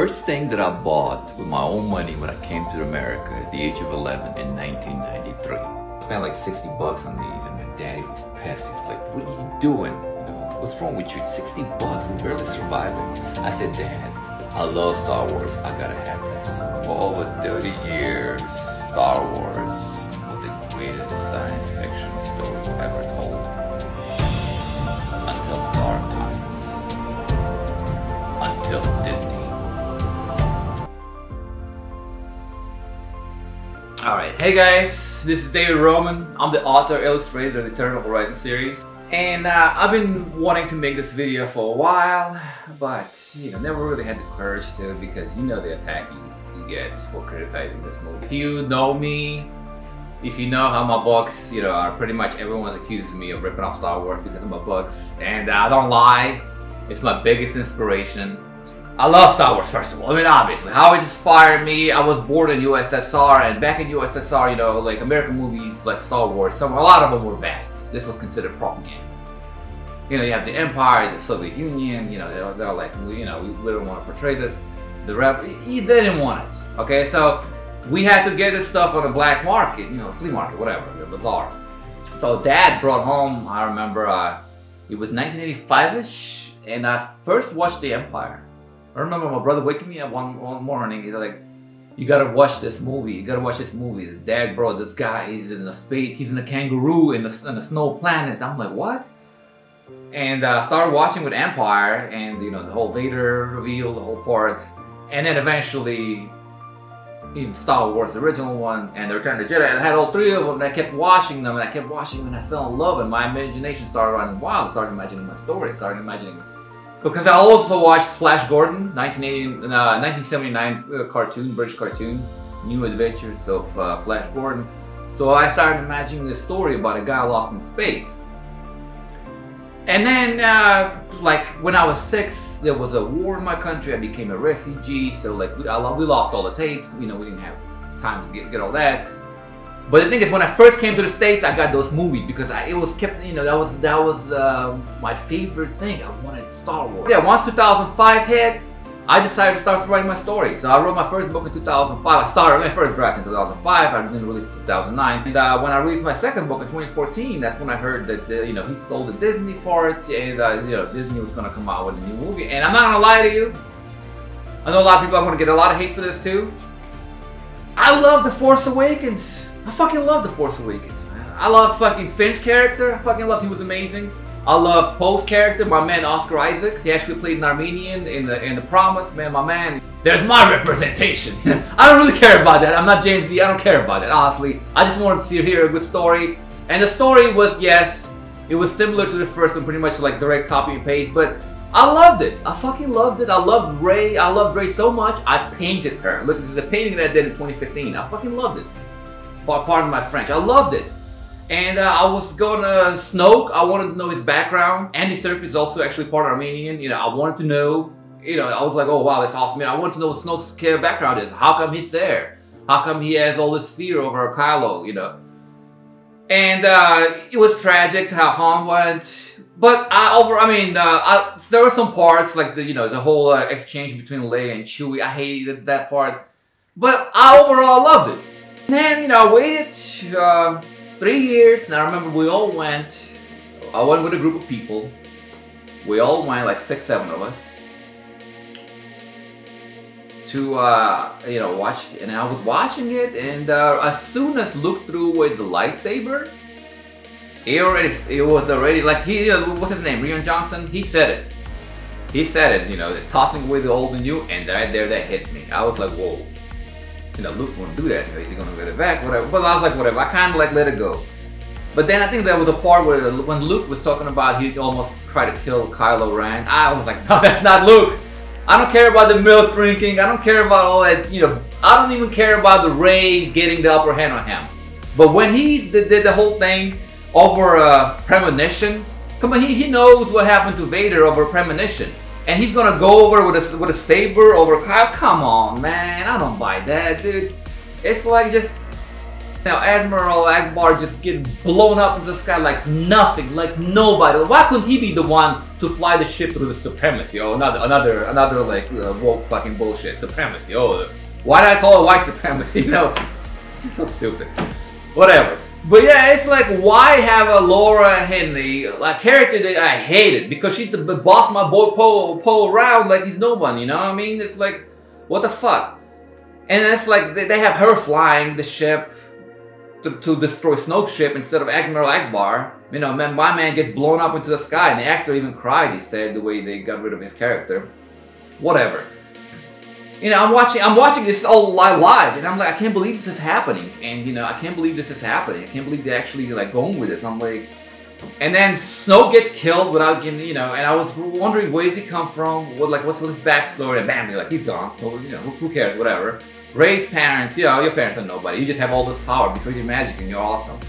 first thing that I bought with my own money when I came to America at the age of 11 in 1993. I spent like 60 bucks on these, and my daddy was pissed. He's like, "What are you doing? What's wrong with you? 60 bucks, we're barely surviving." I said, "Dad, I love Star Wars. I gotta have this." For over 30 years, Star Wars was the greatest science fiction story ever told. Until the dark times. Until Disney. Alright, hey guys, this is David Roman. I'm the author, illustrator of the Eternal Horizon series. And I've been wanting to make this video for a while, but never really had the courage to, because the attack you get for criticizing this movie. If you know me, if you know how my books, are pretty much everyone's accusing me of ripping off Star Wars because of my books, and I don't lie, it's my biggest inspiration. I love Star Wars, first of all. I mean, obviously, how it inspired me. I was born in USSR, and back in USSR, like American movies like Star Wars, a lot of them were bad. This was considered propaganda. You have the Empire, the Soviet Union, they're like, we don't want to portray this. The rep, they didn't want it. Okay, so we had to get this stuff on the black market, flea market, whatever, the bazaar. So Dad brought home, I remember, it was 1985-ish, and I first watched The Empire. I remember my brother waking me up one morning. He's like, "You gotta watch this movie. You gotta watch this movie." The dad brought this guy. He's in a space. He's in a kangaroo in a snow planet. I'm like, what? And I started watching with Empire, and the whole Vader reveal, the whole part, and then eventually, in Star Wars, the original one, and the Return of the Jedi. And I had all three of them, and I kept watching them, and I kept watching them, and I fell in love, and my imagination started running wild. I started imagining my story. I started imagining. Because I also watched Flash Gordon, 1979 cartoon, British cartoon, New Adventures of Flash Gordon. So I started imagining this story about a guy lost in space. And then, like when I was 6, there was a war in my country. I became a refugee, so like we lost all the tapes. We didn't have time to get all that. But the thing is, when I first came to the States, I got those movies because that was my favorite thing. I wanted Star Wars. Yeah, once 2005 hit, I decided to start writing my story. So I wrote my first book in 2005. I started my first draft in 2005. I didn't release it in 2009. And when I released my second book in 2014, that's when I heard that he sold the Disney part, and Disney was gonna come out with a new movie. And I'm not gonna lie to you, I know a lot of people are gonna get a lot of hate for this too. I love The Force Awakens. I fucking love The Force Awakens, man. I love fucking Finn's character. I fucking loved, he was amazing. I love Poe's character, my man Oscar Isaac. He actually played an Armenian in the Promise, man, my man. There's my representation. I don't really care about that. I'm not James Z. I don't care about that, honestly. I just wanted to hear a good story. And the story was, yes, it was similar to the first one, pretty much like direct copy and paste, but I loved it. I fucking loved it. I loved Rey. I loved Rey so much, I painted her. Look, this is a painting that I did in 2015. I fucking loved it. Pardon my French. I loved it. And I was gonna Snoke. I wanted to know his background. Andy Serkis is also actually part Armenian. I wanted to know. I was like, oh wow, that's awesome. I wanted to know what Snoke's background is. How come he's there? How come he has all this fear over Kylo? And it was tragic how Han went. But there were some parts like the whole exchange between Leia and Chewie. I hated that part. But I overall loved it. And then, I waited 3 years, and I remember we all went. I went with a group of people. We all went, like 6, 7 of us, to watch. And I was watching it, and as soon as Luke threw away the lightsaber, it was already like what's his name, Rian Johnson. He said it. He said it. Tossing away the old and new, and right there that hit me. I was like, whoa. Luke won't do that. Is he gonna get it back? Whatever. But I was like, whatever. I kind of like let it go. But then I think there was a part where when Luke was talking about he almost tried to kill Kylo Ren. I was like, no, that's not Luke. I don't care about the milk drinking. I don't care about all that. I don't even care about the Rey getting the upper hand on him. But when he did the whole thing over premonition, come on, he knows what happened to Vader over premonition. And he's gonna go over with a saber over Kyle. Come on, man. I don't buy that, dude. It's like just Now Admiral Akbar just get blown up into the sky like nothing, like nobody. Why couldn't he be the one to fly the ship through the supremacy? Oh, another like woke fucking bullshit supremacy. Oh, why did I call it white supremacy? You know, it's just so stupid. Whatever. But yeah, it's like, why have a Laura Henley, a character that I hated because she bossed my boy Poe around like he's no one, you know what I mean? It's like, what the fuck? And it's like, they have her flying the ship to destroy Snoke's ship instead of Admiral Akbar. You know, my man gets blown up into the sky, and the actor even cried, he said, the way they got rid of his character. Whatever. You know, I'm watching this all live, and I'm like, I can't believe this is happening. And you know, I can't believe this is happening. I can't believe they're actually like going with this. I'm like, and then Snoke gets killed without getting, you know, and I was wondering where does he come from? What's his backstory? And bam, like he's gone. Well, you know, who cares? Whatever. Rey's parents, you know, your parents are nobody. You just have all this power because you're magic and you're awesome.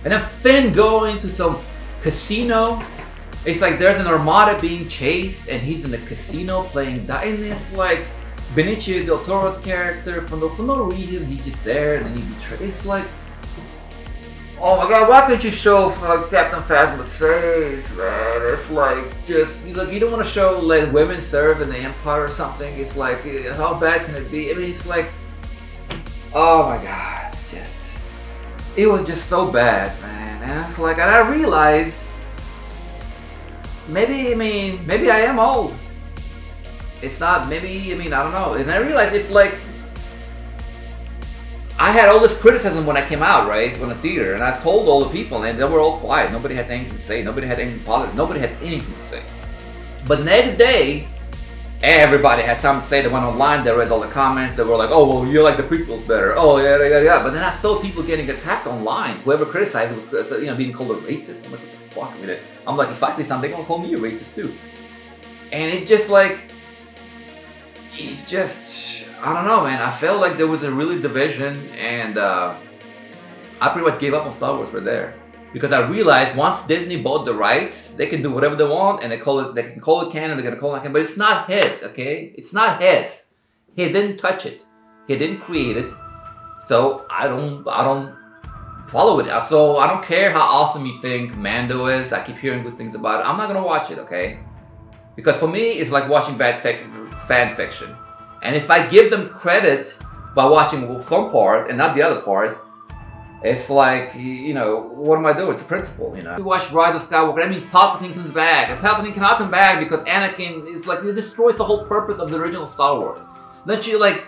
And then Finn going to some casino. It's like there's an armada being chased, and he's in the casino playing. And it's like Benicio del Toro's character, for no reason, he's just there, and then he betrays. It's like, oh my god, why couldn't you show Captain Phasma's face, man? It's like, just, you don't want to show like women serve in the Empire or something. It's like, how bad can it be? I mean, it's like, oh my god, it was just so bad, man. And it's like, and I realized, maybe I am old. It's not, I don't know. And I realized it's like, I had all this criticism when I came out, right, from the theater, and I told all the people, and they were all quiet. Nobody had anything to say. Nobody had anything positive. Nobody had anything to say. But next day, everybody had something to say. They went online, they read all the comments, they were like, oh, well, you like the prequels better. Oh, yeah. But then I saw people getting attacked online. Whoever criticized it was, you know, being called a racist. I'm like, what the fuck? I mean, I'm like, if I say something, they're gonna call me a racist too. And it's just like, it's just, I don't know, man. I felt like there was a really division, and I pretty much gave up on Star Wars right there. Because I realized once Disney bought the rights, they can do whatever they want, and they can call it canon, they're gonna call it canon, but it's not his, okay? It's not his. He didn't touch it. He didn't create it. So I don't follow it. So I don't care how awesome you think Mando is. I keep hearing good things about it. I'm not gonna watch it, okay? Because for me, it's like watching bad fan fiction. And if I give them credit by watching some part and not the other part, it's like, you know, what am I doing? It's a principle, you know. You watch Rise of Skywalker, that means Palpatine comes back. And Palpatine cannot come back because Anakin is like, it destroys the whole purpose of the original Star Wars. Don't you like,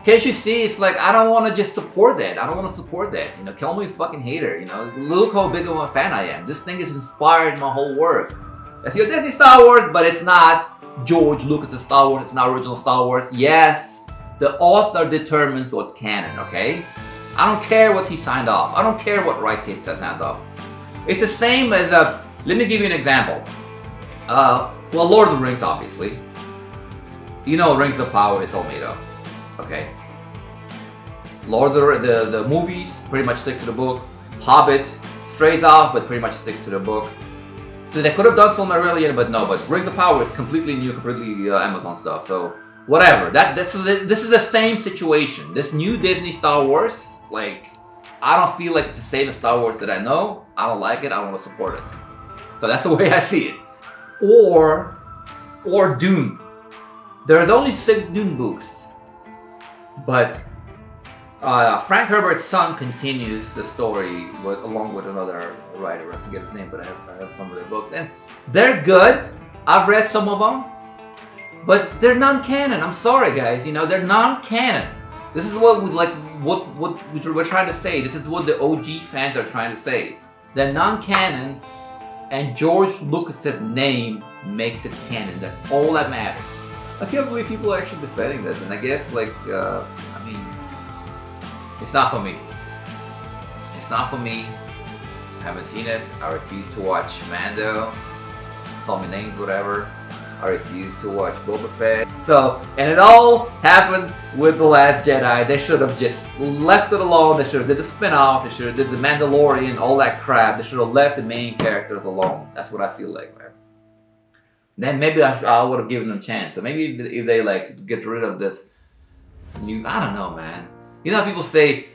can't you see? It's like, I don't want to just support that. I don't want to support that. You know, call me a fucking hater, you know. Look how big of a fan I am. This thing has inspired my whole work. It's your Disney Star Wars, but it's not George Lucas' Star Wars. It's not original Star Wars. Yes, the author determines what's canon, okay? I don't care what he signed off. I don't care what rights he signed off. It's the same as, let me give you an example. Well, Lord of the Rings, obviously. You know Rings of Power is all made up, okay? Lord of the movies pretty much stick to the book. Hobbit strays off, but pretty much sticks to the book. So they could have done Silmarillion, but no. But Rings of Power is completely new, completely Amazon stuff. So whatever. This is the same situation. This new Disney Star Wars, like, I don't feel like it's the same as Star Wars that I know. I don't like it. I don't want to support it. So that's the way I see it. Or Dune. There's only 6 Dune books, but Frank Herbert's son continues the story along with another writer. I forget his name, but I have some of their books, and they're good. I've read some of them, but they're non-canon. I'm sorry, guys. You know, they're non-canon. This is what we're trying to say. This is what the OG fans are trying to say. They're non-canon, and George Lucas's name makes it canon. That's all that matters. I can't believe people are actually defending this, and I guess, like, I mean, it's not for me. It's not for me. I haven't seen it. I refuse to watch Mando. Call me names, whatever. I refuse to watch Boba Fett. So, and it all happened with The Last Jedi. They should have just left it alone. They should have did the spin-off. They should have did the Mandalorian, all that crap. They should have left the main characters alone. That's what I feel like, man. Then maybe I would have given them a chance. So maybe if they like get rid of this new, I don't know, man. You know how people say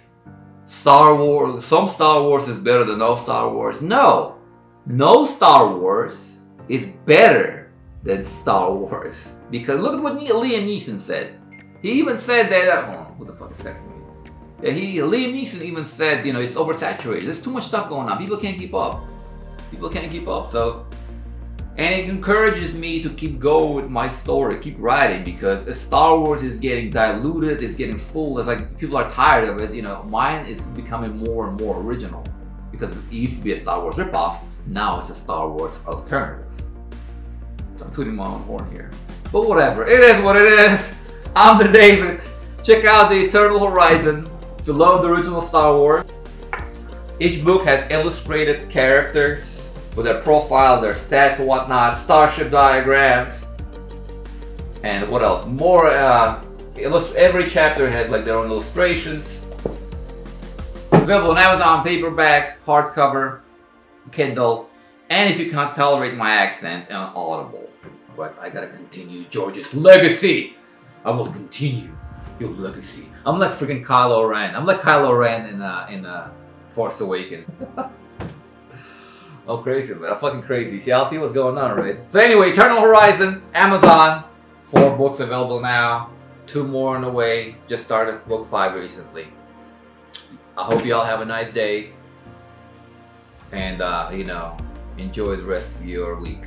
Star Wars, some Star Wars is better than no Star Wars. No. No Star Wars is better than Star Wars. Because look at what Liam Neeson said. He even said that, hold on, who the fuck is texting me? Yeah, Liam Neeson even said, you know, it's oversaturated. There's too much stuff going on. People can't keep up. People can't keep up, so. And it encourages me to keep going with my story, keep writing, because Star Wars is getting diluted, it's getting full, it's like people are tired of it, you know. Mine is becoming more and more original, because it used to be a Star Wars ripoff, now it's a Star Wars alternative. So I'm tooting my own horn here. But whatever, it is what it is. I'm the David. Check out The Eternal Horizon if you love the original Star Wars. Each book has illustrated characters with their profile, their stats and whatnot, starship diagrams, and what else? More, every chapter has like their own illustrations. Available on Amazon, paperback, hardcover, Kindle, and if you can't tolerate my accent, on Audible. But I gotta continue George's legacy. I will continue your legacy. I'm like freaking Kylo Ren. I'm like Kylo Ren in Force Awakens. I'm crazy, man. I'm fucking crazy. See, I'll see what's going on, right? So anyway, Eternal Horizon, Amazon. 4 books available now. 2 more on the way. Just started book 5 recently. I hope you all have a nice day. And, you know, enjoy the rest of your week.